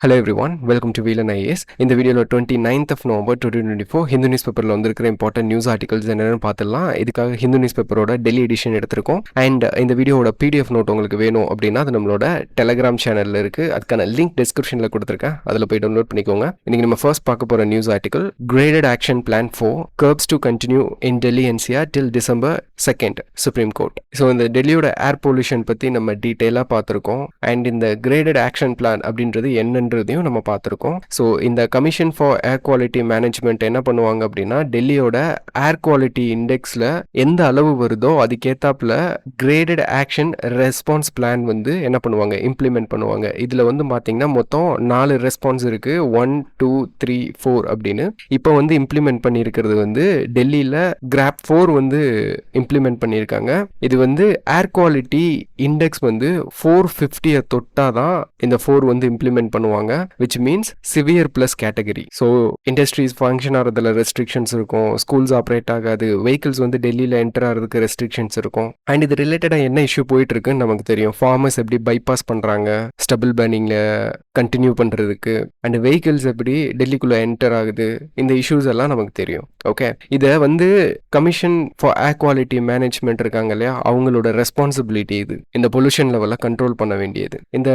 Hello everyone, welcome to வீலன் IAS. இந்த வீடியோவில் 29th November 2024 ஹிந்து நியூஸ் பேப்பரில் வந்திருக்கிற இம்பார்ட்டன்ட் நியூஸ் ஆர்டிகல்ஸ் என்னென்னு பார்த்துடலாம். இதுக்காக ஹிந்து நியூஸ் பேப்பரோட டெல்லி எடிஷன் எடுத்திருக்கோம். அண்ட் இந்த வீடியோட பிடிஎஃப் நோட் உங்களுக்கு வேணும் அப்படின்னா அது நம்மளோட டெலகிராம் சேனலில் இருக்குது. அதுக்கான லிங்க் டிஸ்கிரிப்ஷனில் கொடுத்துருக்கேன், அதில் போய் டவுன்லோட் பண்ணிக்கோங்க. இன்றைக்கி நம்ம ஃபர்ஸ்ட் பார்க்க போகிற news article, graded action plan 4 curbs to continue in Delhi NCR till December 2nd supreme court. So இந்த டெல்லியோட ஏர் பொல்யூஷன் பற்றி நம்ம டீட்டெயிலாக பார்த்துருக்கோம். அண்ட் இந்த கிரேடட் ஆக்ஷன் பிளான் அப்படின்றது என்னன்றதையும் நம்ம பார்த்துருக்கோம். ஸோ இந்த commission for air quality management என்ன பண்ணுவாங்க அப்படின்னா, டெல்லியோட ஏர் குவாலிட்டி இண்டெக்ஸில் எந்த அளவு வருதோ அதுக்கேற்றாப்புல கிரேடட் ஆக்ஷன் ரெஸ்பான்ஸ் பிளான் வந்து என்ன பண்ணுவாங்க, இம்ப்ளிமெண்ட் பண்ணுவாங்க. இதில் வந்து பார்த்தீங்கன்னா மொத்தம் 4 ரெஸ்பான்ஸ் இருக்குது, 1 2 3 4 அப்படின்னு. இப்போ வந்து இம்ப்ளிமெண்ட் பண்ணியிருக்கிறது வந்து டெல்லியில் கிராப் 4 வந்து இம்ப்ளிமெண்ட் பண்ணியிருக்காங்க. இது வந்து ஏர் குவாலிட்டி இண்டெக்ஸ் வந்து 450 தொட்டாதான் இந்த 4 வந்து இம்ப்ளிமெண்ட் பண்ணுவாங்க, which means severe plus category. So industries function ஆகிறதுல ரெஸ்ட்ரிக்ஷன்ஸ் இருக்கும், ஸ்கூல்ஸ் ஆப்ரேட் ஆகாது, வெஹிக்கிள்ஸ் வந்து டெல்லியில் என்டர் ஆகிறதுக்கு ரெஸ்ட்ரிக்ஷன்ஸ் இருக்கும். அண்ட் இது ரிலேட்டடாக என்ன இஷ்யூ போயிட்டு இருக்குன்னு நமக்கு தெரியும். ஃபார்மர்ஸ் எப்படி பைபாஸ் பண்ணுறாங்க ஸ்டபிள் பேனிங்கில் கண்டினியூ பண்ணுறதுக்கு, அண்ட் வெஹிக்கிள்ஸ் எப்படி டெல்லிக்குள்ளே என்டர் ஆகுது, இந்த இஷ்யூஸ் எல்லாம் நமக்கு தெரியும். ஓகே, இதை வந்து commission for air quality management இருக்காங்க இல்லையா, அவங்களோட ரெஸ்பான்சிபிலிட்டி இது இந்த பொல்யூஷன் லெவலை கண்ட்ரோல் பண்ண வேண்டியது. இந்த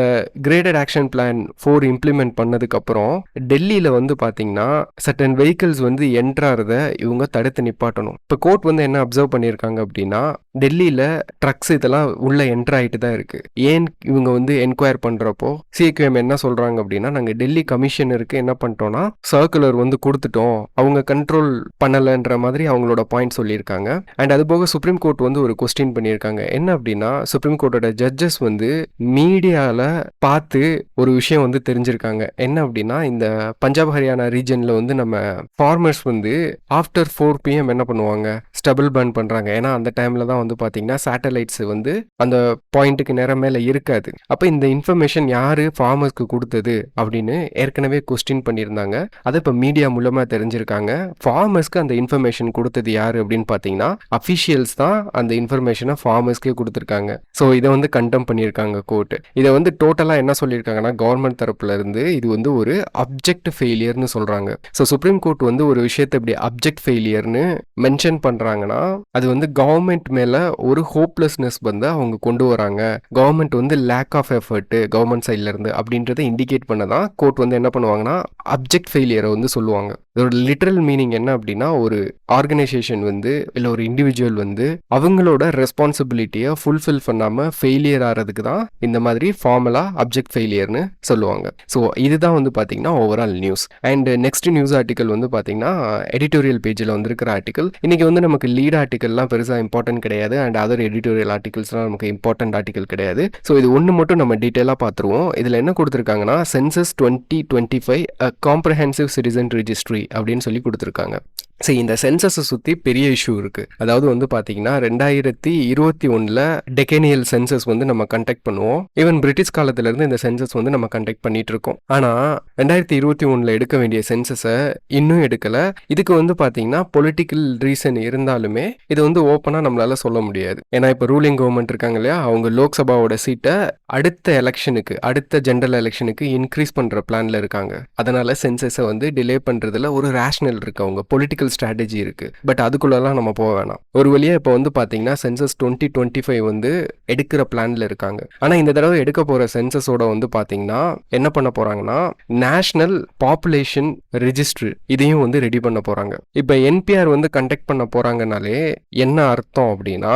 கிரேடட் ஆக்ஷன் பிளான் 4 இம்ப்ளிமெண்ட் பண்ணதுக்கப்புறம் டெல்லியில் வந்து பார்த்தீங்கன்னா சர்டன் வெஹிக்கிள்ஸ் வந்து என்ட்ராகிறத இவங்க தடுத்து நிப்பாட்டணும். இப்போ கோர்ட் வந்து என்ன அப்சர்வ் பண்ணியிருக்காங்க அப்படின்னா, டெல்லியில் ட்ரக்ஸ் இதெல்லாம் உள்ள என்ட்ரு ஆகிட்டு தான் இருக்குது. ஏன் இவங்க வந்து என்கொயர் பண்ணுறப்போ சிஎக்யூஎம் என்ன சொல்கிறாங்க அப்படின்னா, நாங்கள் டெல்லி கமிஷனருக்கு என்ன பண்ணிட்டோம்னா சர்க்குலர் வந்து கொடுத்துட்டோம், அவங்க கண்ட்ரோல் பண்ணலைன்ற மாதிரி அவங்களோட பாயிண்ட் சொல்லியிருக்காங்க. அண்ட் அது போக சுப்ரீம் கோர்ட் வந்து ஒரு கொஸ்டின் பண்ணியிருக்காங்க. என்ன அப்படின்னா, சுப்ரீம் கோர்ட்டோட ஜட்ஜஸ் வந்து மீடியாவில் பார்த்து ஒரு விஷயம் வந்து தெரிஞ்சிருக்காங்க. என்ன அப்படின்னா, இந்த பஞ்சாப் ஹரியானா ரீஜனில் வந்து நம்ம ஃபார்மர்ஸ் வந்து ஆஃப்டர் 4 PM என்ன பண்ணுவாங்க, ஸ்டபிள் பர்ன் பண்ணுறாங்க. ஏன்னா அந்த டைமில் தான் வந்து பார்த்தீங்கன்னா சேட்டலைட்ஸ் வந்து அந்த பாயிண்ட்டுக்கு நேரம் மேலே இருக்காது. அப்போ இந்த இன்ஃபர்மேஷன் யார் ஃபார்மர்ஸ்க்கு கொடுத்தது அப்படின்னு ஏற்கனவே கொஸ்டின் பண்ணியிருந்தாங்க. அதை இப்போ மீடியா மூலமாக தெரிஞ்சிருக்காங்க. ஃபார்மர்ஸ்க்கு அந்த இன்ஃபர்மேஷன் கொடுத்தது யார் அப்படின்னு பார்த்தீங்கன்னா அஃபிஷியல்ஸ் தான் அந்த இன்ஃபர்மேஷனை ஃபார்மர்ஸ்க்கே கொடுத்துருக்காங்க. ஸோ இதை வந்து கண்டெம் பண்ணியிருக்காங்க கோர்ட். இதை வந்து டோட்டலாக என்ன சொல்லியிருக்காங்கன்னா, கவர்மெண்ட் தரப்புல இருந்து இது வந்து ஒரு அப்ஜெக்ட் ஃபெயிலியர்னு சொல்றாங்க. ஸோ சுப்ரீம் கோர்ட் வந்து ஒரு விஷயத்தை இப்படி அப்ஜெக்ட் ஃபெயிலியர்னு மென்ஷன் பண்றாங்கன்னா, அது வந்து கவர்மெண்ட் மேல ஒரு ஹோப்லெஸ்னஸ் வந்து அவங்க கொண்டு வராங்க. கவர்மெண்ட் வந்து லேக் ஆஃப் எஃபர்ட் கவர்மெண்ட் சைட்ல இருந்து அப்படின்றத இண்டிகேட் பண்ணதான் கோர்ட் வந்து என்ன பண்ணுவாங்கன்னா அப்ஜெக்ட் ஃபெயிலியரை வந்து சொல்லுவாங்க. இதோட லிட்டரல் மீனிங் என்ன அப்படின்னா, ஒரு ஆர்கனைசேஷன் வந்து இல்லை ஒரு இண்டிவிஜுவல் வந்து அவங்களோட ரெஸ்பான்சிபிலிட்டியை ஃபுல்ஃபில் பண்ணாமல் ஃபெயிலியர் ஆகிறதுக்கு தான் இந்த மாதிரி ஃபார்மலாக அப்ஜெக்ட் ஃபெயிலியர்னு சொல்லுவாங்க. ஸோ இதுதான் வந்து பார்த்தீங்கன்னா overall news. And next news article வந்து பார்த்தீங்கன்னா எடிட்டோரியல் பேஜில் வந்திருக்கிற ஆர்டிக்கல். இன்றைக்கி வந்து நமக்கு லீட் ஆர்டிக்கல்லாம் பெருசாக இம்பார்ட்டன்ட் கிடையாது, அண்ட் அதர் எடிட்டோரியல் ஆர்டிகல்ஸ்லாம் நமக்கு இம்பார்ட்டன்ட் ஆர்டிக்கல் கிடையாது. ஸோ இது ஒன்று மட்டும் நம்ம டீட்டெயிலாக பார்த்துருவோம். இதில் என்ன கொடுத்துருக்காங்கன்னா, சென்சஸ் 2025 காம்ப்ரஹென்சிவ் சிட்டிசன் ரிஜிஸ்ட்ரி அப்படின்னு சொல்லி கொடுத்துருக்காங்க. சரி, இந்த சென்சஸை சுற்றி பெரிய இஷ்யூ இருக்குது. அதாவது வந்து பார்த்தீங்கன்னா 2021 டெக்கேனியல் சென்சஸ் வந்து நம்ம கண்டக்ட் பண்ணுவோம். ஈவன் பிரிட்டிஷ் காலத்திலேருந்து இந்த சென்சஸ் வந்து நம்ம கண்டக்ட் பண்ணிட்டு இருக்கோம். ஆனால் 2021 எடுக்க வேண்டிய சென்சஸை இன்னும் எடுக்கலை. இதுக்கு வந்து பார்த்தீங்கன்னா பொலிட்டிக்கல் ரீசன் இருந்தாலுமே இதை வந்து ஓப்பனாக நம்மளால சொல்ல முடியாது. ஏன்னா இப்போ ரூலிங் கவர்மெண்ட் இருக்காங்க இல்லையா, அவங்க லோக்சபாவோட சீட்டை அடுத்த எலெக்ஷனுக்கு, அடுத்த ஜெனரல் எலெக்ஷனுக்கு இன்க்ரீஸ் பண்ணுற பிளானில் இருக்காங்க. அதனால சென்சஸை வந்து டிலே பண்ணுறதுல ஒரு ரேஷனல் இருக்கு, அவங்க பொலிட்டிக்கல் ஸ்ட்ராட்டஜி இருக்கு. பட் அதுக்குள்ளலாம் நம்ம போக வேணாம். ஒரு வழியா இப்போ வந்து பாத்தீங்கன்னா சென்சஸ் 2025 வந்து எடுக்கிற பிளான்ல இருக்காங்க. ஆனா இந்த தடவை எடுக்க போற சென்சஸோட வந்து பாத்தீங்கன்னா என்ன பண்ண போறாங்கன்னா, நேஷனல் பாப்புலேஷன் ரெஜிஸ்ட்ரி இதையும் வந்து ரெடி பண்ண போறாங்க. இப்போ என்பிஆர் வந்து கண்டக்ட் பண்ண போறாங்கனாலே என்ன அர்த்தம் அப்படின்னா,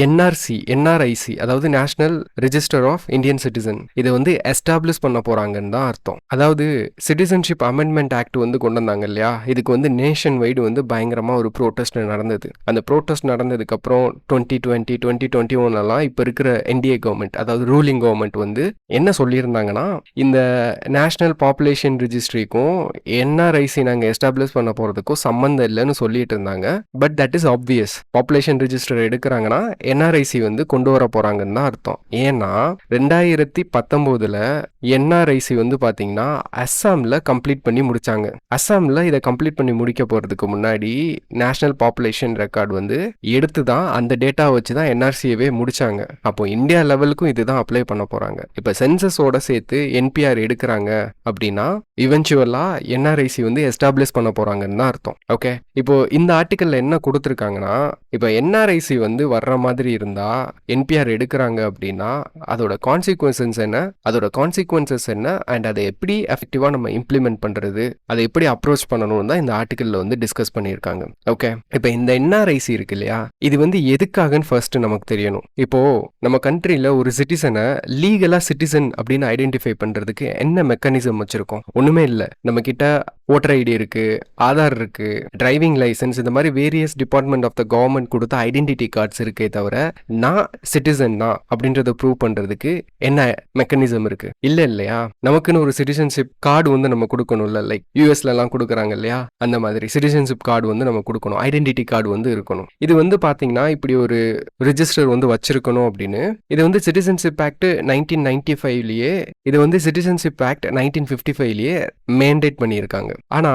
என்ஆர்ஐசி அதாவது national register of Indian citizen இதை வந்து எஸ்டாப்ளிஷ் பண்ண போறாங்கன்னு தான் அர்த்தம். அதாவது சிட்டிசன்ஷிப் அமெண்ட்மெண்ட் ஆக்ட் வந்து கொண்டு வந்தாங்க இல்லையா, இதுக்கு வந்து நேஷன் வைடு வந்து பயங்கரமா ஒரு ப்ரோட்டஸ்ட் நடந்தது. அந்த ப்ரோட்டஸ்ட் நடந்ததுக்கு அப்புறம் 2020 2021 இப்போ இருக்கிற என்டிஏ கவர்மெண்ட், அதாவது ரூலிங் கவர்மெண்ட் வந்து என்ன சொல்லியிருந்தாங்கன்னா, இந்த நேஷனல் பாப்புலேஷன் ரிஜிஸ்ட்ரிக்கும் என்ஆர்ஐசி நாங்கள் எஸ்டாப்ளிஷ் பண்ண போறதுக்கும் சம்மந்தம் இல்லைன்னு சொல்லிட்டு இருந்தாங்க. But that is obvious. Population register எடுக்கிறாங்கன்னா என்ஆர்ஐசி வந்து கொண்டு வர போறாங்கன்னு தான் அர்த்தம். ஏன்னா 2019ல என்ஆர்ஐசி வந்து பாத்தீங்கன்னா அஸ்ஸாம்ல கம்ப்ளீட் பண்ணி முடிச்சாங்க. அஸ்ஸாம்ல இதை கம்ப்ளீட் பண்ணி முடிக்க போறதுக்கு முன்னாடி நேஷனல் பாப்புலேஷன் ரெக்கார்டு வந்து எடுத்து தான் அந்த டேட்டா வச்சு தான் என்ஆர்சியவே முடிச்சாங்க. அப்போ இந்தியா லெவலுக்கும் இதுதான் அப்ளை பண்ண போறாங்க. இப்ப சென்சஸோட சேர்த்து என்பிஆர் எடுக்கிறாங்க அப்படின்னா இவென்ச்சுவலா என்ஆர்ஐசி வந்து எஸ்டாப்ளிஷ் பண்ண போறாங்கன்னு தான் அர்த்தம். ஓகே, இப்போ இந்த ஆர்டிக்கல்ல என்ன கொடுத்துருக்காங்கன்னா, இப்போ என்ஆர்ஐசி வந்து வர்ற மாதிரி இருந்தா என்பிஆர் எடுக்கிறாங்க அப்படின்னா அதோட கான்சிக்வன்சஸ் என்ன அண்ட் அதை எப்படி எஃபெக்டிவா நம்ம இம்ப்ளிமெண்ட் பண்றது, அதை எப்படி அப்ரோச் பண்ணணும் தான் இந்த ஆர்டிக்கல்ல வந்து டிஸ்கஸ் பண்ணியிருக்காங்க. ஓகே, இப்போ இந்த என்ஆர்ஐசி இருக்கு இல்லையா, இது வந்து எதுக்காகன்னு ஃபர்ஸ்ட் நமக்கு தெரியணும். இப்போ நம்ம கண்ட்ரில ஒரு சிட்டிசனை லீகலா சிட்டிசன் அப்படின்னு ஐடென்டிஃபை பண்றதுக்கு என்ன மெக்கானிசம் வச்சிருக்கோம்? ஒண்ணுமே இல்லை. நம்ம கிட்ட ஓட்டர் ஐடி இருக்கு, ஆதார் இருக்கு, டிரைவிங் லைசன்ஸ், இந்த மாதிரி various department of the government கொடுத்த ஐடென்டிட்டி கார்ட்ஸ் இருக்கே தவிர நான் சிட்டிசன் தான் அப்படின்றத ப்ரூவ் பண்றதுக்கு என்ன மெக்கானிசம் இருக்கு? இல்லையா? நமக்குன்னு ஒரு சிட்டிசன்ஷிப் கார்டு வந்து நம்ம கொடுக்கணும்ல, லைக் யூஎஸ்ல எல்லாம் கொடுக்குறாங்க இல்லையா, அந்த மாதிரி சிட்டிசன்ஷிப் கார்டு வந்து நம்ம கொடுக்கணும், ஐடென்டிட்டி கார்டு வந்து இருக்கணும். இது வந்து பாத்தீங்கன்னா இப்படி ஒரு ரிஜிஸ்டர் வந்து வச்சிருக்கணும் அப்படின்னு இது வந்து சிட்டிசன்ஷிப் ஆக்ட் 1995லயே இது வந்து சிட்டிசன்ஷிப் ஆக்ட் 1955லயே மேண்டேட் பண்ணியிருக்காங்க. ஆனா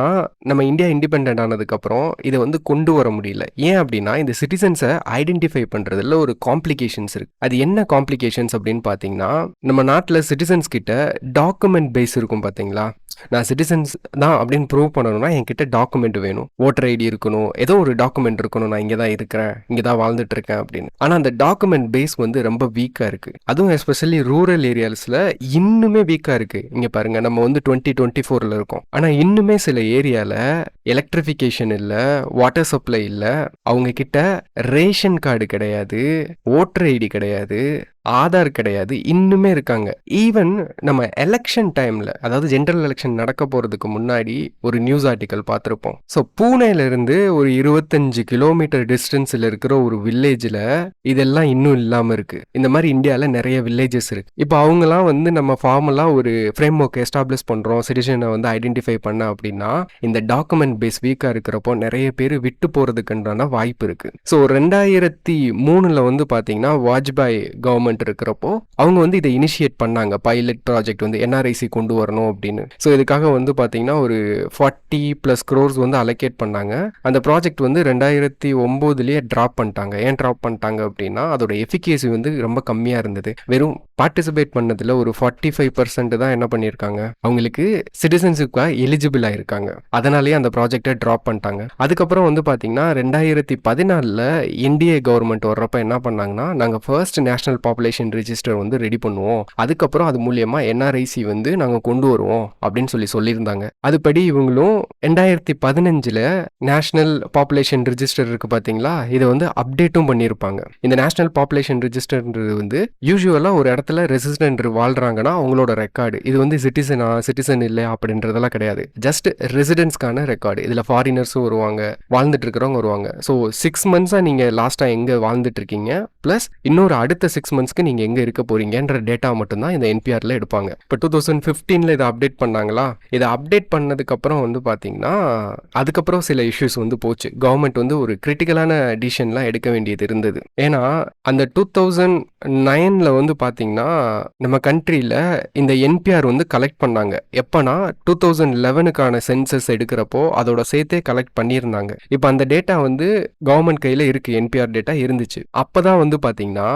நம்ம இந்தியா இண்டிபெண்டன்ட் ஆனதுக்கு அப்புறம் இதை வந்து கொண்டு வர முடியல. ஏன் அப்படின்னா இந்த சிட்டிசன்ஸை ஐடென்டிஃபை பண்றதுல ஒரு காம்ப்ளிகேஷன்ஸ் இருக்கு. அது என்ன காம்ப்ளிகேஷன்ஸ் அப்படின்னு பாத்தீங்கன்னா, நம்ம நாட்டுல சிட்டிசன்ஸ் கிட்ட டாக்குமெண்ட் பேஸ் இருக்கும் பாத்தீங்களா. நான் சிட்டிசன்ஸ் தான் அப்படின்னு ப்ரூவ் பண்ணணும்னா என்கிட்ட டாக்குமெண்ட் வேணும், ஓட்டர் ஐடி இருக்கணும், ஏதோ ஒரு டாக்குமெண்ட் இருக்கணும், நான் இங்கே தான் இருக்கிறேன், இங்கே தான் வாழ்ந்துட்டு இருக்கேன் அப்படின்னு. ஆனால் அந்த டாக்குமெண்ட் பேஸ் வந்து ரொம்ப வீக்காக இருக்கு. அதுவும் எஸ்பெஷலி ரூரல் ஏரியாஸ்ல இன்னுமே வீக்காக இருக்கு. இங்கே பாருங்க, நம்ம வந்து 2024ல இருக்கோம். ஆனால் இன்னுமே சில ஏரியாவில் எலக்ட்ரிஃபிகேஷன் இல்லை, வாட்டர் சப்ளை இல்லை, அவங்க கிட்ட ரேஷன் கார்டு கிடையாது, ஓட்டர் ஐடி கிடையாது, ஆதார் கிடையாது, இன்னுமே இருக்காங்க. ஈவன் நம்ம எலெக்ஷன் டைம்ல, அதாவது ஜெனரல் எலெக்ஷன் நடக்க போறதுக்கு முன்னாடி ஒரு நியூஸ் ஆர்டிக்கல் பார்த்துருப்போம். ஸோ பூனேல இருந்து ஒரு 25 கிலோமீட்டர் டிஸ்டன்ஸ்ல இருக்கிற ஒரு வில்லேஜ்ல இதெல்லாம் இன்னும் இல்லாம இருக்கு. இந்த மாதிரி இந்தியாவில் நிறைய வில்லேஜஸ் இருக்கு. இப்போ அவங்கலாம் வந்து நம்ம ஃபார்மலா ஒரு ஃப்ரேம் ஒர்க் எஸ்டாப்ளிஷ் பண்றோம், சிட்டிசனை வந்து ஐடென்டிஃபை பண்ண அப்படின்னா இந்த டாக்குமெண்ட் பேஸ் வீக்கா இருக்கிறப்போ நிறைய பேர் விட்டு போறதுக்குன்றான வாய்ப்பு இருக்கு. ஸோ 2003ல வந்து பாத்தீங்கன்னா வாஜ்பாய் கவர்மெண்ட் இருக்கிறப்போ அவங்க வந்து இதை இனிஷியேட் பண்ணாங்க, பைலட் ப்ராஜெக்ட் வந்து என்ஆர்ஐசி கொண்டு வரணும் அப்படின்னு. ஸோ இதுக்காக வந்து பாத்தீங்கன்னா ஒரு 40+ crores வந்து அலோகேட் பண்ணாங்க. அந்த ப்ராஜெக்ட் வந்து 2009லயே டிராப் பண்ணிட்டாங்க. ஏன் டிராப் பண்ணிட்டாங்க அப்படின்னா அதோட எஃபிகேசி வந்து ரொம்ப கம்மியா இருந்தது. வெறும் பார்ட்டிசிபேட் பண்ணதுல ஒரு 45% தான் என்ன பண்ணியிருக்காங்க, அவங்களுக்கு சிட்டிசன்ஷிப்காக எலிஜிபிள் ஆயிருக்காங்க. அதனாலேயே அந்த ப்ராஜெக்டை டிராப் பண்ணிட்டாங்க. அதுக்கப்புறம் வந்து பாத்தீங்கன்னா 2014ல என்டிஏ கவர்மெண்ட் வர்றப்ப என்ன பண்ணாங்கன்னா, நாங்க ஃபர்ஸ்ட் நேஷனல் பாப்புலேஷன் ரெஜிஸ்டர் வந்து ரெடி பண்ணுவோம், அதுக்கப்புறம் அது மூலியமா என்ஆர்ஐசி வந்து நாங்க கொண்டு வருவோம் அப்படின்னு சொல்லியிருந்தாங்க. அதுபடி இவங்களும் 2015ல நேஷனல் பாப்புலேஷன் ரெஜிஸ்டர் இருக்கு பாத்தீங்களா, இதை வந்து அப்டேட்டும் பண்ணியிருப்பாங்க. இந்த நேஷனல் பாப்புலேஷன் ரெஜிஸ்டர்ன்றது வந்து யூஸ்வலா ஒரு இடத்துல ரெசிடென்ட் வாழ்றாங்கன்னா அவங்களோட ரெக்கார்டு. இது வந்து சிட்டிசன் இல்லையா அப்படின்றதெல்லாம் கிடையாது, ஜஸ்ட் ரெசிடென்ட்ஸ்க்கான ரெக்கார்டு. இதுல ஃபாரினர்ஸும் வருவாங்க, வாழ்ந்துட்டு இருக்கிறவங்க வருவாங்க. ஸோ 6 months நீங்க லாஸ்டா எங்க வாழ்ந்துட்டு இருக்கீங்க, பிளஸ் இன்னொரு அடுத்த 6 monthsக்கு நீங்க எங்க இருக்க போறீங்கன்ற டேட்டா மட்டும்தான் இந்த என்பிஆர்ல எடுப்பாங்க. இப்போ 2015ல இதை அப்டேட் பண்ணாங்களா, இதை அப்டேட் பண்ணதுக்கு அப்புறம் வந்து பாத்தீங்கன்னா அதுக்கப்புறம் சில இஷ்யூஸ் வந்து போச்சு. கவர்மெண்ட் வந்து ஒரு கிரிட்டிக்கலான டிசிஷன்லாம் எடுக்க வேண்டியது இருந்தது. ஏன்னா அந்த 2009ல வந்து பாத்தீங்கன்னா நம்ம கண்ட்ரியில இந்த என்பிஆர் வந்து கலெக்ட் பண்ணாங்க. எப்பனா 2011க்கான சென்சஸ் எடுக்கிறப்போ அதோட சேர்த்தே கலெக்ட் பண்ணியிருந்தாங்க. இப்போ அந்த டேட்டா வந்து கவர்மெண்ட் கையில இருக்கு, என்பிஆர் டேட்டா இருந்துச்சு. அப்பதான் வந்து பாத்தீங்கன்னா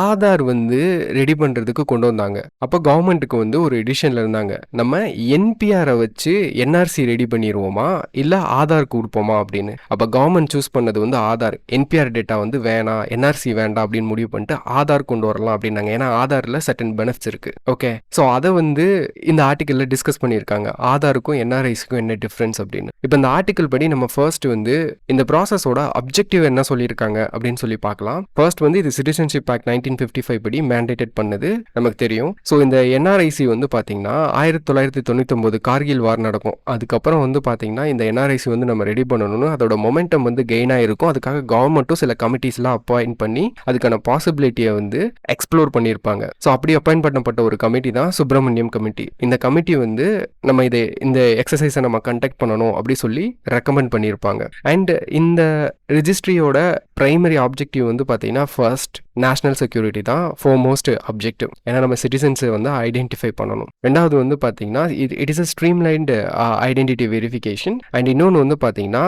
ஆதார் வந்து ரெடி பண்றதுக்கு கொண்டு வந்தாங்க. அப்போ கவர்மெண்ட்டுக்கு வந்து ஒரு டிசிஷன்ல இருந்தாங்க, நம்ம என்பிஆரை வச்சு என்ஆர்சி ரெடி பண்ணிடுவோமா இல்ல ஆதார் கொடுப்போமா அப்படின்னு. அப்ப கவர்மெண்ட் சூஸ் பண்ணது வந்து ஆதார். என்பிஆர் டேட்டா வந்து வேணாம், என்ஆர்சி வேண்டாம் அப்படின்னு முடிவு பண்ணிட்டு ஆதார் கொண்டு வரலாம் அப்படின்னாங்க. ஏன்னா ஆதார்ல சர்டன் பெனிஃபிட்ஸ் இருக்கு. ஓகே, ஸோ அதை வந்து இந்த ஆர்டிக்கல்ல டிஸ்கஸ் பண்ணியிருக்காங்க, ஆதாருக்கும் என்ஆர்ஐசிக்கும் என்ன டிஃபரன்ஸ் அப்படின்னு. இப்போ இந்த ஆர்டிக்கல் படி நம்ம ஃபர்ஸ்ட் வந்து இந்த ப்ராசஸோட அப்ஜெக்டிவ் என்ன சொல்லியிருக்காங்க அப்படின்னு சொல்லி பார்க்கலாம். ஃபர்ஸ்ட் வந்து இது சிட்டிசன்ஷிப் ஆக்ட் 1955 1995 படி மேண்டேட்டட் பண்ணது நமக்கு தெரியும். ஸோ இந்த என்ஆர்ஐசி வந்து பார்த்தீங்கன்னா 1999 கார்கில் வார் நடக்கும். அதுக்கப்புறம் வந்து பார்த்தீங்கன்னா இந்த என்ஆர்ஐசி வந்து நம்ம ரெடி பண்ணணும்னு அதோட மொமெண்டம் வந்து கெயின் ஆயிருக்கும். அதுக்காக கவர்மெண்ட்டும் சில கமிட்டிஸ்லாம் அப்பாயிண்ட் பண்ணி அதுக்கான பாசிபிலிட்டியை வந்து எக்ஸ்ப்ளோர் பண்ணியிருப்பாங்க. ஸோ அப்படி அப்பாயிண்ட் பண்ணப்பட்ட ஒரு கமிட்டி தான் சுப்பிரமணியம் கமிட்டி. இந்த கமிட்டி வந்து நம்ம இந்த எக்ஸசைஸை நம்ம கண்டக்ட் பண்ணணும் அப்படி சொல்லி ரெக்கமெண்ட் பண்ணியிருப்பாங்க. அண்ட் இந்த ரிஜிஸ்ட்ரியோட பிரைமரி ஆப்ஜெக்டிவ் வந்து பார்த்தீங்கன்னா ஃபர்ஸ்ட் நேஷனல் செக்யூரிட்டி தான் ஃபோர்மோஸ்ட் அப்ஜெக்டிவ். ஏன்னா நம்ம சிட்டிசன்ஸை வந்து ஐடென்டிஃபை பண்ணணும். ரெண்டாவது வந்து பார்த்தீங்கன்னா it is a streamlined identity verification. And இன்னொன்று வந்து பார்த்தீங்கன்னா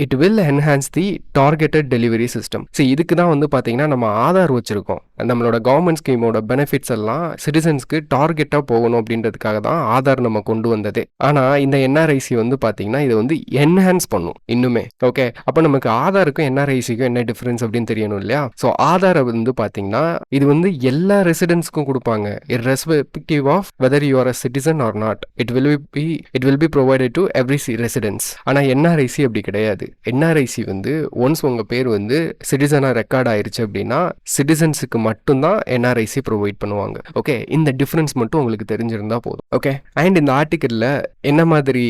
it will enhance the targeted delivery system. சரி, இதுக்கு தான் வந்து பார்த்தீங்கன்னா நம்ம ஆதார் வச்சுருக்கோம். நம்மளோட கவர்மெண்ட் ஸ்கீமோட பெனிஃபிட்ஸ் எல்லாம் சிட்டிசன்ஸ்க்கு டார்கெட்டாக போகணும் அப்படின்றதுக்காக தான் ஆதார் நம்ம கொண்டு வந்தது. ஆனால் இந்த என்ஆர்ஐசி வந்து பார்த்தீங்கன்னா இதை வந்து என்ஹான்ஸ் பண்ணும் இன்னுமே. ஓகே, அப்போ நமக்கு ஆதாருக்கும் என்ஆர்ஐசிக்கும் என்ன டிஃபரன்ஸ் அப்படின்னு தெரியணும் இல்லையா? ஸோ ஆதாரை வந்து பார்த்தீங்கன்னா இது வந்து எல்லா ரெசிடென்ட்ஸ்க்கும் கொடுப்பாங்க, irrespective of whether you are a citizen or not. It will be provided to every residence. ஆனால் என்ஆர்ஐசி அப்படி கிடையாது. என்ஆர்ஐசி வந்து ஒன்ஸ் உங்கள் பேர் வந்து சிட்டிசனாக ரெக்கார்ட் ஆயிருச்சு அப்படின்னா சிட்டிசன்ஸுக்கு மட்டும்தான் என்ஆர்ஐசி ப்ரொவைட் பண்ணுவாங்க. ஓகே, இந்த டிஃப்ரென்ஸ் மட்டும் உங்களுக்கு தெரிஞ்சிருந்தா போதும். ஓகே, அண்ட் இந்த ஆர்டிக்கலில் என்ன மாதிரி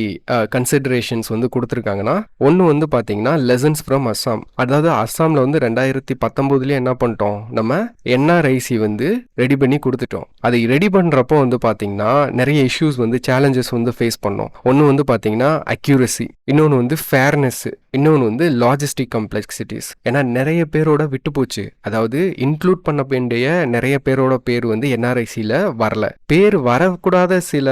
கன்சிடரேஷன்ஸ் வந்து கொடுத்துருக்காங்கன்னா, ஒன்று வந்து பார்த்தீங்கன்னா லெசன்ஸ் ஃப்ரம் அஸ்ஸாம். அதாவது அஸ்ஸாமில் வந்து 2019 என்ன பண்ணிட்டோம், நம்ம என்ஆர்ஐசி வந்து ரெடி பண்ணி கொடுத்துட்டோம். அதை ரெடி பண்ணுறப்போ வந்து பார்த்தீங்கன்னா நிறைய இஷ்யூஸ் வந்து சேலஞ்சஸ் வந்து ஃபேஸ் பண்ணோம். ஒன்று வந்து பார்த்தீங்கன்னா அக்யூரசி, இன்னொன்று வந்து ஃபேர்னஸ், இன்னொன்று வந்து லாஜிஸ்டிக் கம்ப்ளெக்சிட்டிஸ். ஏன்னா நிறைய பேரோட விட்டு போச்சு. அதாவது இன்க்ளூட் பண்ண வேண்டிய நிறைய பேரோட பேர் வந்து என்ஆர்ஐசியில் வரல. பேர் வரக்கூடாத சில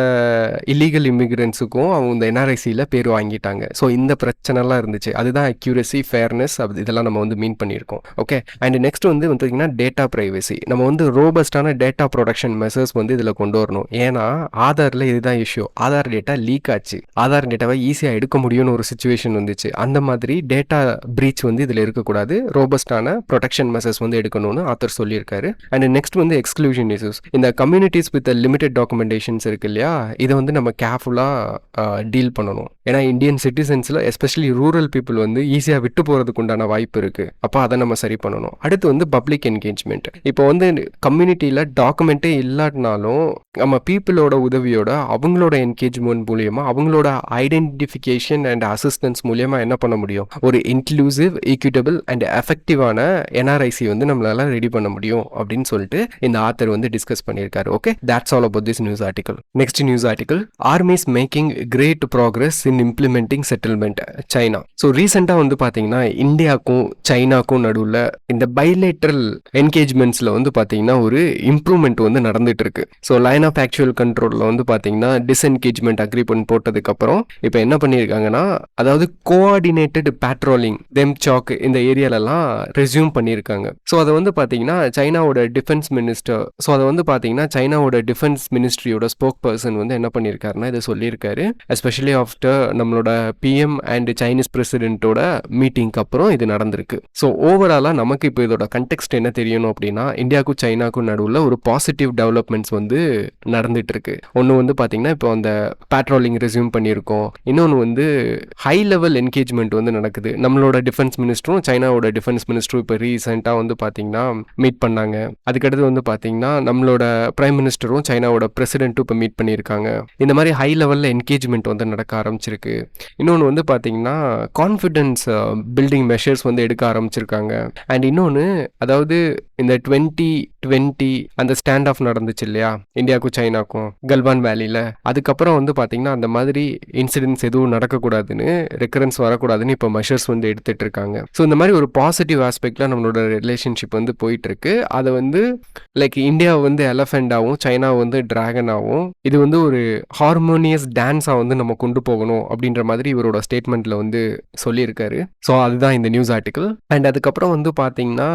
இல்லீகல் இமிகிரன்ஸுக்கும் அவங்க இந்த என்ஆர்ஐசியில் பேர் வாங்கிட்டாங்க. ஸோ இந்த பிரச்சனைலாம் இருந்துச்சு. அதுதான் அக்யூரசி, ஃபேர்னஸ், இதெல்லாம் நம்ம வந்து மீன் பண்ணியிருக்கோம். ஓகே, அண்ட் நெக்ஸ்ட் வந்து பார்த்தீங்கன்னா டேட்டா ப்ரைவசி. நம்ம வந்து ரோபஸ்டான டேட்டா ப்ரொடக்ஷன் மெசர்ஸ் வந்து இதில் கொண்டு வரணும். ஏன்னா ஆதாரில் இதுதான் இஷ்யூ. ஆதார் டேட்டா லீக் ஆச்சு. ஆதார் டேட்டாவை ஈஸியாக எடுக்க முடியும்னு ஒரு சுச்சுவேஷன் வந்துச்சு. அந்த மாதிரி டேட்டா பிரீச் வந்து இதில் இருக்கக்கூடாது. ரோபஸ்டான ப்ரொடெக்ஷன் மெசர்ஸ் வந்து எடுக்கணும்னு ஆத்தர் சொல்லியிருக்காரு. அண்ட் நெக்ஸ்ட் வந்து எக்ஸ்க்ளூஷன் இஷ்யூஸ். இந்த கம்யூனிட்டிஸ் வித் லிமிடெட் டாக்குமெண்டேஷன்ஸ் இருக்கு இல்லையா, இதை வந்து நம்ம கேர்ஃபுல்லாக டீல் பண்ணணும். ஏன்னா இந்தியன் சிட்டிசன்ஸில் எஸ்பெஷலி ரூரல் பீப்புள் வந்து ஈஸியாக விட்டு போகிறதுக்கு உண்டான வாய்ப்பு இருக்குது. அப்போ அதை நம்ம சரி பண்ணணும். அடுத்து வந்து பப்ளிக் என்கேஜ்மெண்ட். இப்போ வந்து கம்யூனிட்டியில் டாக்குமெண்ட்டே இல்லாட்டினாலும் நம்ம பீப்புளோட உதவியோட அவங்களோட என்கேஜ்மெண்ட் மூலியமாக அவங்களோட ஐடென்டிஃபிகேஷன் அண்ட் அசிஸ்டன்ஸ் மூலியமாக என்ன பண்ண முடியும், ஒரு இன்க்ளூசிவ், ஈக்விட்டபிள் அண்ட் எஃபெக்டிவான என்ஆர்ஐசி வந்து நம்மளால ரெடி பண்ண முடியும் அப்படின்னு சொல்லிட்டு இந்த ஆத்தர் வந்து டிஸ்கஸ் பண்ணியிருக்காரு. Okay, that's all about this news article. Next news article, armies making great progress in implementing settlement China. So ரீசெண்டாக வந்து பார்த்தீங்கன்னா இந்தியாவுக்கும் சைனாக்கும் நடுவில் இந்த பைலேட்ரல் என்கேஜ்மெண்ட்ஸில் வந்து பார்த்தீங்கன்னா ஒரு இம்ப்ரூவ்மெண்ட் வந்து நடந்துட்டு இருக்கு. ஸோ லைன் ஆஃப் ஆக்சுவல் கண்ட்ரோலில் வந்து பார்த்தீங்கன்னா டிஸ்என்கேஜ்மெண்ட் அக்ரிமெண்ட் போட்டதுக்கப்புறம் இப்போ என்ன பண்ணியிருக்காங்கன்னா, அதாவது கோஆர்டினேட்டட் பேட்ரோலிங் தெம்சாக் இந்த ஏரியாலலாம் ரெஸ்யூம் பண்ணியிருக்காங்க. ஸோ அதை வந்து பார்த்தீங்கன்னா சைனாவோட டிஃபென்ஸ் மினிஸ்ட்ரியோட ஸ்போக் பர்சன் வந்து என்ன பண்ணியிருக்காருன்னா இதை சொல்லியிருக்காரு. எஸ்பெஷலி ஆஃப்டர் நம்மளோட பிஎம் அண்ட் சைனீஸ் பிரசிடென்ட்டோட மீட்டிங்க்கு அப்புறம் இது நடந்திருக்கு. ஸோ ஓவராலாக நமக்கு இப்போ இதோட கண்டெக்ஸ்ட் என்ன தெரியணும் அப்படின்னா, இந்தியாவுக்கும் சைனாக்கும் நடுவில் ஒரு பாசிட்டிவ் டெவலப்மெண்ட்ஸ் வந்து நடந்துட்டு இருக்கு. ஒன்று வந்து பார்த்தீங்கன்னா இப்போ அந்த பேட்ரோலிங் ரெஸ்யூம் பண்ணியிருக்கோம். இன்னொன்று வந்து ஹை லெவல் என்கேஜ்மெண்ட் வந்து நடக்குது. நம்மளோட டிஃபென்ஸ் மினிஸ்டரும் சைனாவோட டிஃபென்ஸ் மினிஸ்டரும் இப்போ ரீசெண்டாக வந்து பார்த்தீங்கன்னா மீட் பண்ணாங்க. அதுக்கடுத்து வந்து பார்த்தீங்கன்னா நம்மளோட பிரைம் மினிஸ்டரும் சைனாவோட பிரசிடென்ட்டும் இப்போ மீட் பண்ணியிருக்காங்க. இந்த மாதிரி ஹை லெவலில் என்கேஜ்மெண்ட் வந்து நடக்க ஆரம்பிச்சிருக்கு. இன்னொன்று வந்து பார்த்தீங்கன்னா கான்ஃபிடென்ஸ் பில்டிங் மெஷர்ஸ் வந்து எடுக்க ஆரம்பிச்சிருக்காங்க. அண்ட் இன்னொன்று, அதாவது இந்த 2020 அந்த ஸ்டாண்ட் ஆஃப் நடந்துச்சு இல்லையா இந்தியாவுக்கும் சைனாக்கும் கல்வான் வேலியில், அதுக்கப்புறம் வந்து பார்த்தீங்கன்னா அந்த மாதிரி இன்சிடென்ட்ஸ் எதுவும் நடக்கக்கூடாதுன்னு, ரெக்கரன்ஸ் வரக்கூடாதுன்னு இப்போ மெஷர்ஸ் வந்து எடுத்துட்டு இருக்காங்க. ஸோ இந்த மாதிரி ஒரு பாசிட்டிவ் ஆஸ்பெக்டில் நம்மளோட ரிலேஷன்ஷிப் வந்து போயிட்டு இருக்கு. அதை வந்து லைக் இந்தியா வந்து எலஃபெண்டாகவும் சைனா வந்து டிராகனாகவும் இது வந்து ஒரு ஹார்மோனியஸ் டான்ஸாக வந்து நம்ம கொண்டு போகணும் அப்படின்ற மாதிரி இவரோட ஸ்டேட்மெண்ட்டில் வந்து சொல்லியிருக்காரு. ஸோ அதுதான் இந்த நியூஸ் ஆர்டிக்கல். அண்ட் அதுக்கப்புறம் வந்து பார்த்தீங்கன்னா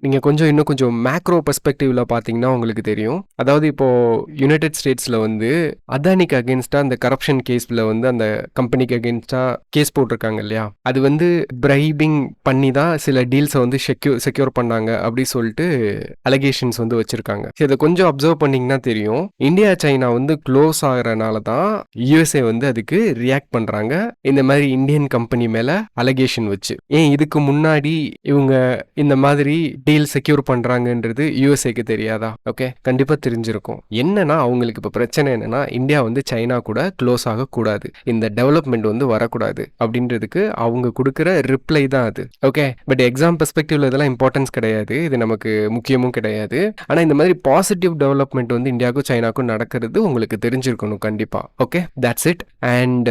நீங்கள் இன்னும் கொஞ்சம் மேக்ரோ பெர்ஸ்பெக்டிவ்ல பார்த்தீங்கன்னா உங்களுக்கு தெரியும். அதாவது இப்போ யுனைடெட் ஸ்டேட்ஸில் வந்து அதானிக்கு அகேன்ஸ்டாக அந்த கரப்ஷன் கேஸில் வந்து அந்த கம்பெனிக்கு அகேன்ஸ்டாக கேஸ் போட்டிருக்காங்க இல்லையா, அது வந்து பிரைபிங் பண்ணி தான் சில டீல்ஸை வந்து செக்யூர் பண்ணாங்க அப்படி சொல்லிட்டு அலிகேஷன்ஸ் வந்து வச்சிருக்காங்க. இதை கொஞ்சம் அப்சர்வ் பண்ணிங்கன்னா தெரியும், இந்தியா சைனா வந்து க்ளோஸ் ஆகிறனால தான் யூஎஸ்ஏ வந்து அதுக்கு ரியாக்ட் பண்ணுறாங்க இந்த மாதிரி இந்தியன் கம்பெனி மேலே அலிகேஷன் வச்சு. ஏன் இதுக்கு முன்னாடி இவங்க இந்த மாதிரி டீல் செக்யூர் பண்ணுறாங்கன்றது யூஎஸ்ஏ யூஎஸ்ஏக்கு தெரியாதா? ஓகே, கண்டிப்பா தெரிஞ்சிருக்கும். என்னன்னா அவங்களுக்கு இப்போ பிரச்சனை என்னன்னா இந்தியா வந்து சைனா கூட க்ளோஸ் ஆகக்கூடாது, இந்த டெவலப்மெண்ட் வந்து வரக்கூடாது அப்படின்றதுக்கு அவங்க கொடுக்குற ரிப்ளை தான் அது. ஓகே, பட் எக்ஸாம் பெர்ஸ்பெக்டிவ்ல இதெல்லாம் இம்பார்ட்டன்ஸ் கிடையாது, இது நமக்கு முக்கியமும் கிடையாது. ஆனால் இந்த மாதிரி பாசிட்டிவ் டெவலப்மெண்ட் வந்து இந்தியாவுக்கும் சைனாக்கும் நடக்கிறது உங்களுக்கு தெரிஞ்சிருக்கணும் கண்டிப்பாக. Okay, that's it. And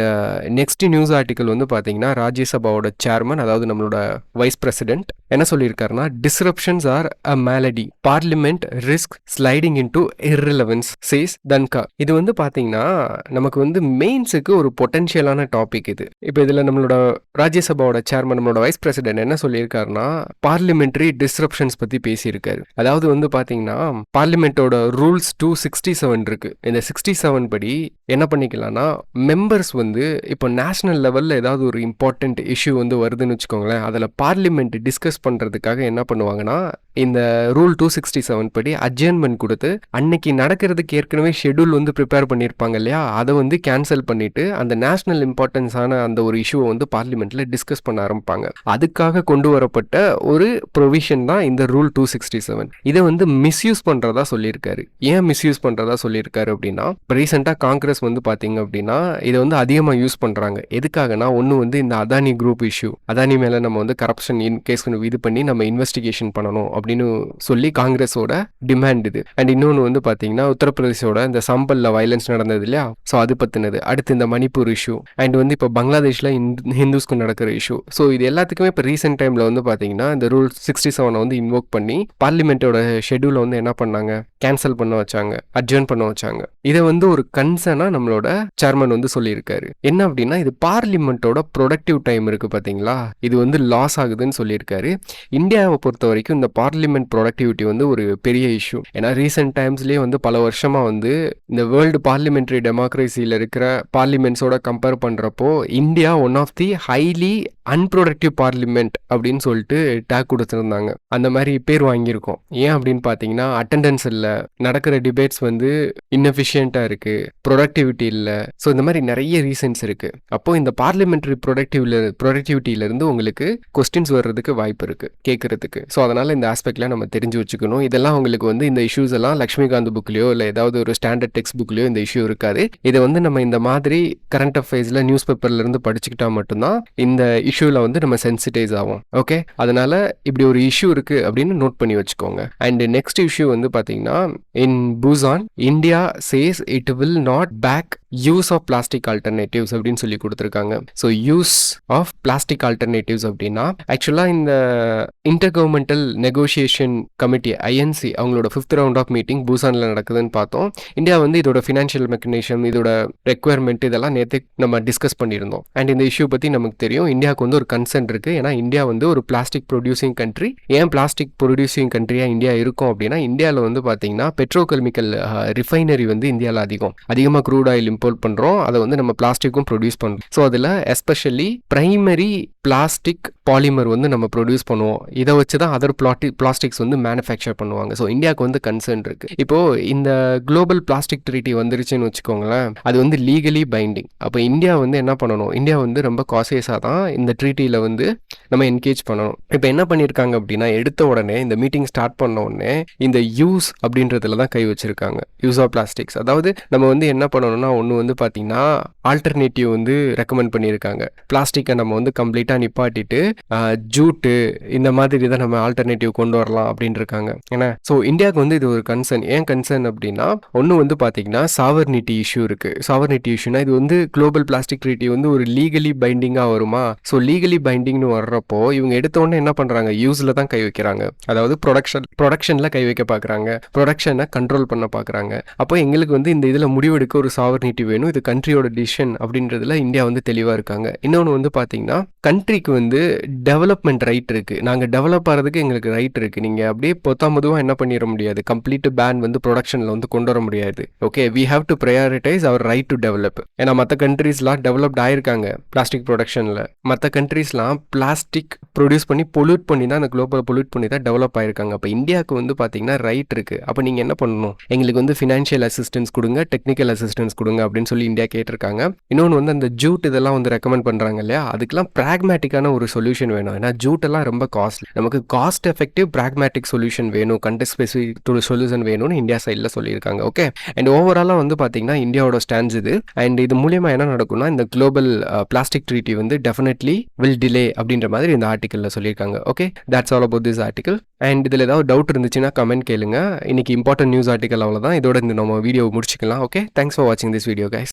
next news article வந்து பார்த்தீங்கன்னா ராஜ்யசபாவோட சேர்மன், அதாவது நம்மளோட வைஸ் பிரசிடென்ட் என்ன சொல்லியிருக்காருன்னா, disruptions are a malady, parliament risk sliding into irrelevance says Dhankhar. இது வந்து பார்த்தீங்கன்னா நமக்கு வந்து மெயின்ஸுக்கு ஒரு பொட்டன்ஷியலான டாபிக் இது. இப்போ இதில் நம்மளோட ராஜ்யசபாவோட சேர்மன், நம்மளோட வைஸ் பிரசிடென்ட் என்ன சொல்லியிருக்காருன்னா, பார்லிமெண்ட்ரி டிஸ்ரப்ஷன்ஸ் பற்றி பேசியிருக்காரு. அதாவது வந்து பார்த்தீங்கன்னா பார்லிமெண்ட்டோட ரூல்ஸ் 267 இருக்கு. இந்த 67 படி என்ன பண்ணிக்கலாம்னா, மெம்பர்ஸ் வந்து இப்போ நேஷனல் லெவலில் ஏதாவது ஒரு இம்பார்ட்டன்ட் இஷ்யூ வந்து வருதுன்னு வச்சுக்கோங்களேன், அதில் பார்லிமெண்ட் டிஸ்கஸ் பண்ணுறதுக்காக என்ன பண்ணுவாங்கன்னா, இந்த ரூல் 267 படி அட்ஜர்ன்மெண்ட் கொடுத்து அன்னைக்கு நடக்கிறதுக்கு ஏற்கனவே ஷெட்யூல் வந்து ப்ரிப்பேர் பண்ணியிருப்பாங்க இல்லையா, அதை வந்து கேன்சல் பண்ணிட்டு அந்த நேஷனல் இம்பார்ட்டன்ஸான அந்த ஒரு இஷ்யூவை வந்து பார்லிமெண்ட்டில் டிஸ்கஸ் பண்ண ஆரம்பிப்பாங்க. அதுக்காக கொண்டு வரப்பட்ட ஒரு ப்ரொவிஷன் தான் இந்த ரூல் 267. இதை வந்து மிஸ்யூஸ் பண்ணுறதா சொல்லியிருக்காரு. ஏன் மிஸ்யூஸ் பண்ணுறதா சொல்லியிருக்காரு அப்படின்னா, இப்போ ரீசெண்டாக காங்கிரஸ் வந்து பார்த்தீங்க அப்படின்னா இதை வந்து அதிகமாக யூஸ் பண்ணுறாங்க. எதுக்காகனா, ஒன்று வந்து இந்த அதானி குரூப் இஷ்யூ, அதானி மேலே நம்ம வந்து கரப்ஷன் கேஸ் இது பண்ணி நம்ம இன்வெஸ்டிகேஷன் பண்ணணும் அப்படின்னு சொல்லி காங்கிரஸோட டிமாண்ட் இது. அண்ட் இன்னொன்று வந்து பார்த்தீங்கன்னா உத்தரப்பிரதேசோட இந்த சம்பல்ல வயலன்ஸ் நடந்தது இல்லையா, ஸோ அது பற்றினது. அடுத்து இந்த மணிப்பூர் இஷ்யூ, அண்ட் வந்து இப்போ பங்களாதேஷில் ஹிந்துஸ்க்கு நடக்கிற இஷ்யூ. ஸோ இது எல்லாத்துக்குமே இப்போ ரீசெண்ட் டைமில் வந்து பார்த்தீங்கன்னா இந்த ரூல் 67 வந்து இன்வோக் பண்ணி பார்லிமெண்ட்டோட ஷெட்யூலை வந்து என்ன பண்ணாங்க, கேன்சல் பண்ண வச்சாங்க, அட்ஜர்ன் பண்ண வச்சாங்க. இதை வந்து ஒரு கன்சர்னா நம்மளோட சேர்மன் வந்து சொல்லியிருக்காரு. என்ன அப்படின்னா, இது பார்லிமெண்ட்டோட ப்ரொடக்டிவ் டைம் இருக்கு பார்த்தீங்களா, இது வந்து லாஸ் ஆகுதுன்னு சொல்லியிருக்காரு. இந்தியாவை பொறுத்த வரைக்கும் இந்த பார்லிமெண்ட் ப்ரொடக்டிவிட்டி வந்து ஒரு பெரிய இஷ்யூ. ஏன்னா ரீசெண்ட் டைம்ஸ்லேயே வந்து பல வருஷமாக வந்து இந்த வேர்ல்டு பார்லிமெண்ட்ரி டெமோக்ரஸியில் இருக்கிற பார்லிமெண்ட்ஸோட கம்பேர் பண்ணுறப்போ India one of the highly unproductive parliament அப்படின்னு சொல்லிட்டு டேக் கொடுத்துருந்தாங்க. அந்த மாதிரி பேர் வாங்கியிருக்கோம். ஏன் அப்படின்னு பார்த்தீங்கன்னா, அட்டெண்டன்ஸ் இல்லை, நடக்கிற டிபேட்ஸ் வந்து இன்எஃபிஷியண்ட்டாக இருக்குது, ப்ரொடக்டிவிட்டி இல்லை. ஸோ இந்த மாதிரி நிறைய ரீசன்ஸ் இருக்குது. அப்போது இந்த பார்லிமெண்ட்ரி ப்ரொடக்டிவிட்டியிலேருந்து உங்களுக்கு கொஸ்டின்ஸ் வர்றதுக்கு வாய்ப்பு இருக்குது கேட்குறதுக்கு. ஸோ அதனால் இந்த ஆஸ்பெக்ட்லாம் நம்ம தெரிஞ்சு வச்சுக்கணும். இதெல்லாம் உங்களுக்கு வந்து இந்த இஷ்யூஸ் எல்லாம் லக்ஷ்மிகாந்த் புக்லையோ இல்லை ஏதாவது ஒரு ஸ்டாண்டர்ட் டெக்ஸ்ட் புக்லையோ இந்த இஷ்யூ இருக்காது. இதை வந்து நம்ம இந்த மாதிரி கரண்ட் அஃபேர்ஸில் நியூஸ் பேப்பர்லேருந்து படிச்சுக்கிட்டா மட்டும்தான் இந்த இஷ்யூவில் வந்து நம்ம சென்சிட்டைஸ் ஆகும். ஓகே, அதனால இப்படி ஒரு இஷ்யூ இருக்கு அப்படின்னு நோட் பண்ணி வச்சுக்கோங்க. அண்ட் நெக்ஸ்ட் இஷ்யூ வந்து பார்த்தீங்கன்னா, in Busan India says it will not back use of plastic alternatives அப்படின்னு சொல்லி கொடுத்துருக்காங்க. So use of plastic alternatives அப்படின்னா, ஆக்சுவலாக இந்த intergovernmental negotiation committee INC அவங்களோட 5th ரவுண்ட் ஆஃப் மீட்டிங் பூசானில் நடக்குதுன்னு பார்த்தோம். இந்தியா வந்து இதோட ஃபினான்ஷியல் மெக்கனிசம், இதோட ரெக்குயர்மெண்ட் இதெல்லாம் நேற்று நம்ம டிஸ்கஸ் பண்ணியிருந்தோம். அண்ட் இந்த இஷ்யூ பற்றி நமக்கு தெரியும், இந்தியாவுக்கு வந்து ஒரு கன்சர்ன் இருக்குது. ஏன்னா இந்தியா வந்து ஒரு பிளாஸ்டிக் ப்ரொடியூசிங் கண்ட்ரி. ஏன் பிளாஸ்டிக் ப்ரொடியூசிங் கண்ட்ரியாக இந்தியா இருக்கும் அப்படின்னா, இந்தியாவில் வந்து பார்த்தீங்கன்னா பெட்ரோகெமிக்கல் ரிஃபைனரி வந்து இந்தியாவில் அதிகமாக க்ரூட் ஆயில் இம்போர்ட் பண்ணுறோம். அதை வந்து நம்ம பிளாஸ்டிக்கும் ப்ரொடியூஸ் பண்ணுறோம். ஸோ அதில் எஸ்பெஷலி பிரைமரி பிளாஸ்டிக் பாலிமர் வந்து நம்ம ப்ரொடியூஸ் பண்ணுவோம். இதை வச்சு தான் அதர் பிளாஸ்டிக்ஸ் வந்து மேனுஃபேக்சர் பண்ணுவாங்க. ஸோ இந்தியாவுக்கு வந்து கன்சர்ன் இருக்குது. இப்போது இந்த குளோபல் பிளாஸ்டிக் ட்ரீட்டி வந்துருச்சுன்னு வச்சுக்கோங்களேன், அது வந்து லீகலி பைண்டிங். அப்போ இந்தியா வந்து என்ன பண்ணணும், இந்தியா வந்து ரொம்ப காசியஸாக தான் இந்த ட்ரீட்டியில் வந்து நம்ம என்கேஜ் பண்ணணும். இப்போ என்ன பண்ணியிருக்காங்க அப்படின்னா, எடுத்த உடனே இந்த மீட்டிங் ஸ்டார்ட் பண்ண உடனே இந்த யூஸ் அப்படின்றதுல தான் கை வச்சிருக்காங்க. யூஸ் ஆஃப் பிளாஸ்டிக்ஸ், அதாவது நம்ம வந்து என்ன பண்ணணும்னா, ஒன்று வந்து பார்த்தீங்கன்னா ஆல்டர்னேட்டிவ் வந்து ரெக்கமெண்ட் பண்ணியிருக்காங்க. பிளாஸ்டிக்கை நம்ம வந்து கம்ப்ளீட்டாக நிப்பாட்டிட்டு ஜூட்டு இந்த மாதிரி தான் நம்ம ஆல்டர்னேட்டிவ் கொண்டு வரலாம் அப்படின்னு இருக்காங்க. ஏன்னா ஸோ இந்தியாவுக்கு வந்து இது ஒரு கன்சர்ன். ஏன் கன்சர்ன் அப்படின்னா, ஒன்று வந்து பார்த்தீங்கன்னா சாவர்னிட்டி இஷ்யூ இருக்குது. சாவர்னிட்டி இஷ்யூனா, இது வந்து குளோபல் பிளாஸ்டிக் ட்ரீட்டி வந்து ஒரு லீகலி பைண்டிங்காக வருமா? ஸோ லீகலி பைண்டிங்னு வர்றப்போ இவங்க எடுத்த உடனே என்ன பண்ணுறாங்க, யூஸில் தான் கை வைக்கிறாங்க. அதாவது ப்ரொடக்ஷனில் கை வைக்க பார்க்குறாங்க, ப்ரொடக்ஷனை கண்ட்ரோல் பண்ண பார்க்குறாங்க. அப்போ எங்களுக்கு வந்து இந்த இதில் முடிவெடுக்க ஒரு சாவர்னிட்டி வேணும், இது கண்ட்ரியோட டிசிஷன் அப்படின்றதுல இந்தியா வந்து தெளிவாக இருக்காங்க. இன்னொன்று வந்து பார்த்தீங்கன்னா, கண்ட்ரிக்கு வந்து டெவலப்மெண்ட் ரைட் இருக்குது. நாங்கள் டெவலப் ஆகிறதுக்கு எங்களுக்கு ரைட் இருக்குது. நீங்கள் அப்படியே பொதுவாக என்ன பண்ணிட முடியாது, கம்ப்ளீட் பேன் வந்து ப்ரொடக்ஷனில் வந்து கொண்டு வர முடியாது. Okay, we have to prioritize our right to develop. ஏன்னா மற்ற கண்ட்ரீஸ்லாம் டெவலப்ட் ஆயிருக்காங்க பிளாஸ்டிக் ப்ரொடக்ஷனில். மற்ற கண்ட்ரீஸ்லாம் பிளாஸ்டிக் ப்ரொடியூஸ் பண்ணி பொல்யூட் பண்ணி தான், அந்த குளோபல் பொல்யூட் பண்ணி தான் டெவலப் ஆயிருக்காங்க. அப்போ இந்தியாவுக்கு வந்து பார்த்தீங்கன்னா ரைட் இருக்குது. அப்போ நீங்கள் என்ன பண்ணணும், எங்களுக்கு வந்து ஃபினான்ஷியல் அசிஸ்டன்ஸ் கொடுங்க, டெக்னிக்கல் அசிஸ்டன்ஸ் கொடுங்க அப்படின்னு சொல்லி இந்தியா கேட்டிருக்காங்க. இன்னொன்று வந்து அந்த ஜூட் இதெல்லாம் வந்து ரெக்கமெண்ட் பண்ணுறாங்க இல்லையா, அதுக்கெல்லாம் பிராக்மேட்டிக்கான ஒரு சொல்யூஷன் வேணும். ஏன்னா ஜூட்டெல்லாம் ரொம்ப காஸ்ட்லி. நமக்கு காஸ்ட் எஃபெக்டிவ் பிராக்மேட்டிக் சொல்யூஷன் வேணும், கண்ட்ரி ஸ்பெசிஃபிக் சொல்யூஷன் வேணும்னு இந்தியா சைடில் சொல்லியிருக்காங்க. ஓகே, அண்ட் ஓவராலாக வந்து பார்த்தீங்கன்னா இந்தியாவோட ஸ்டாண்ட்ஸ் இது. அண்ட் இது மூலியமா என்ன நடக்கும்னா இந்த குளோபல் பிளாஸ்டிக் ட்ரீட்டி வந்து டெஃபினெட்லி வில் டிலே அப்படின்ற மாதிரி இந்த ஆர்டிக்கலில் சொல்லியிருக்காங்க. Okay, that's all about this article. And இதில் ஏதாவது டவுட் இருந்துச்சுன்னா கமெண்ட் கேளுங்க. இன்னைக்கு இம்பார்ட்டன்ட் நியூஸ் ஆர்டிக்கல் அவ்வளோதான். இதோட இந்த நம்ம வீடியோ முடிச்சுக்கலாம். ஓகே, தேங்க்ஸ் ஃபார் வாட்சிங் திஸ் வீடியோ கைஸ்.